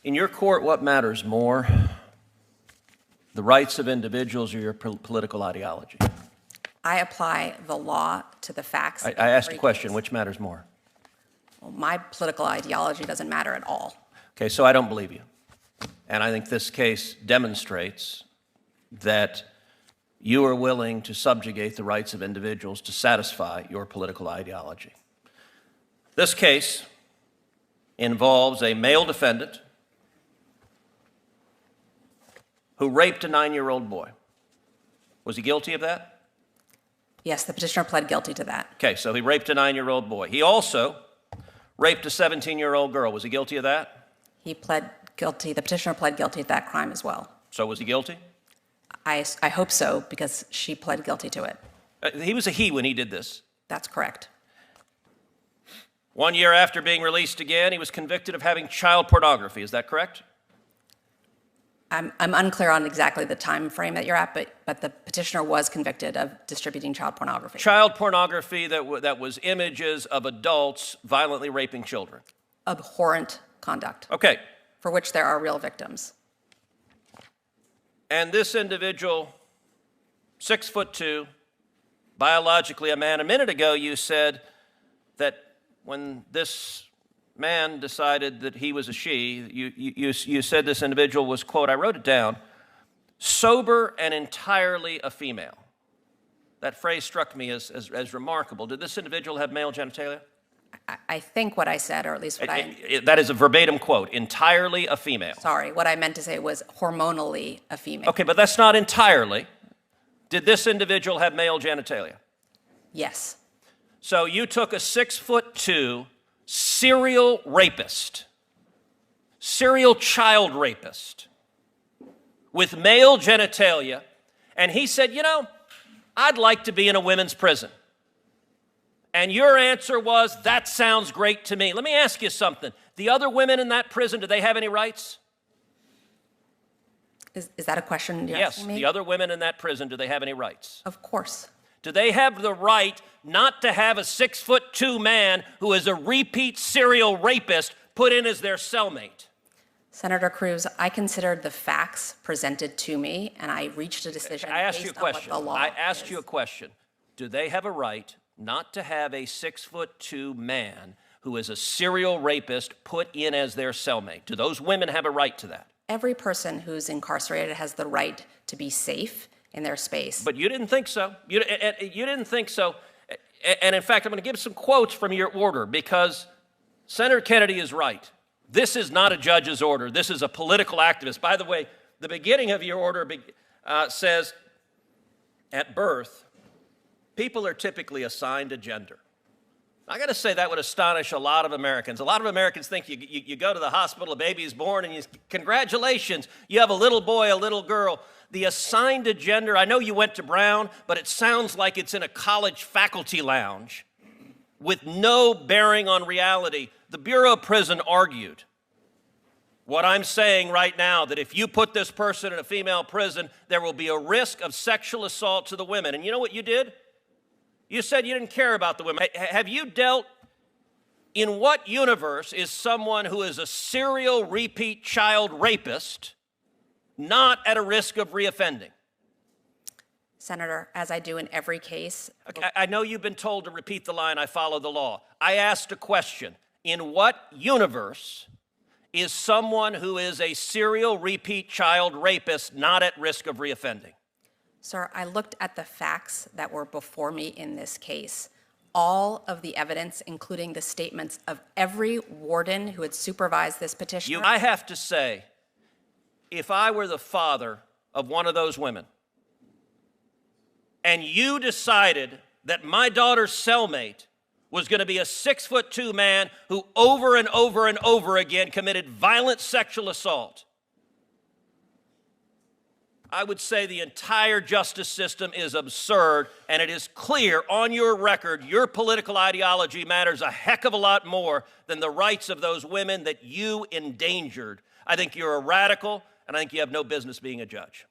In your court, what matters more, the rights of individuals or your political ideology? I apply the law to the facts. I asked a question, which matters more? Well, my political ideology doesn't matter at all. Okay, so I don't believe you. And I think this case demonstrates that you are willing to subjugate the rights of individuals to satisfy your political ideology. This case involves a male defendant who raped a 9-year-old boy. Was he guilty of that? Yes, the petitioner pled guilty to that. Okay, so he raped a 9-year-old boy. He also raped a 17-year-old girl. Was he guilty of that? He pled guilty, the petitioner pled guilty to that crime as well. So was he guilty? I hope so, because she pled guilty to it. He was a he when he did this. That's correct. 1 year after being released again, he was convicted of having child pornography. Is that correct? I'm unclear on exactly the time frame that you're at, but the petitioner was convicted of distributing child pornography. Child pornography that was images of adults violently raping children. Abhorrent conduct. Okay. For which there are real victims. And this individual, 6'2", biologically a man. A minute ago you said that when this man decided that he was a she, you said this individual was, quote, I wrote it down, sober and entirely a female. That phrase struck me as remarkable. Did this individual have male genitalia? I think what I said, or at least what that is a verbatim quote, entirely a female. Sorry, what I meant to say was hormonally a female. Okay, but that's not entirely. Did this individual have male genitalia? Yes. So you took a 6'2" serial rapist, serial child rapist with male genitalia, and he said, you know, I'd like to be in a women's prison. And your answer was, that sounds great to me. Let me ask you something. The other women in that prison, do they have any rights? Is that a question you're yes, asking me? The other women in that prison, do they have any rights? Of course. Do they have the right not to have a 6'2" man who is a repeat serial rapist put in as their cellmate? Senator Cruz, I considered the facts presented to me, and I reached a decision based on what the law I asked you a is. question. Do they have a right not to have a 6'2" man who is a serial rapist put in as their cellmate? Do those women have a right to that? Every person who's incarcerated has the right to be safe in their space. But you didn't think so. You didn't think so. And in fact, I'm going to give some quotes from your order because Senator Kennedy is right. This is not a judge's order. This is a political activist. By the way, the beginning of your order says, at birth, people are typically assigned a gender. I got to say that would astonish a lot of Americans. A lot of Americans think you go to the hospital, a baby is born, and congratulations, you have a little boy, a little girl. The assigned a gender, I know you went to Brown, but it sounds like it's in a college faculty lounge with no bearing on reality. The Bureau of Prison argued what I'm saying right now, that if you put this person in a female prison, there will be a risk of sexual assault to the women. And you know what you did? You said you didn't care about the women. Have you dealt in what universe is someone who is a serial repeat child rapist not at a risk of reoffending? Senator, as I do in every case. I know you've been told to repeat the line, I follow the law. I asked a question. In what universe is someone who is a serial repeat child rapist not at risk of reoffending? Sir, I looked at the facts that were before me in this case. All of the evidence, including the statements of every warden who had supervised this petitioner. I have to say, if I were the father of one of those women, and you decided that my daughter's cellmate was going to be a 6'2" man who over and over and over again committed violent sexual assault, I would say the entire justice system is absurd, and it is clear on your record your political ideology matters a heck of a lot more than the rights of those women that you endangered. I think you're a radical, and I think you have no business being a judge.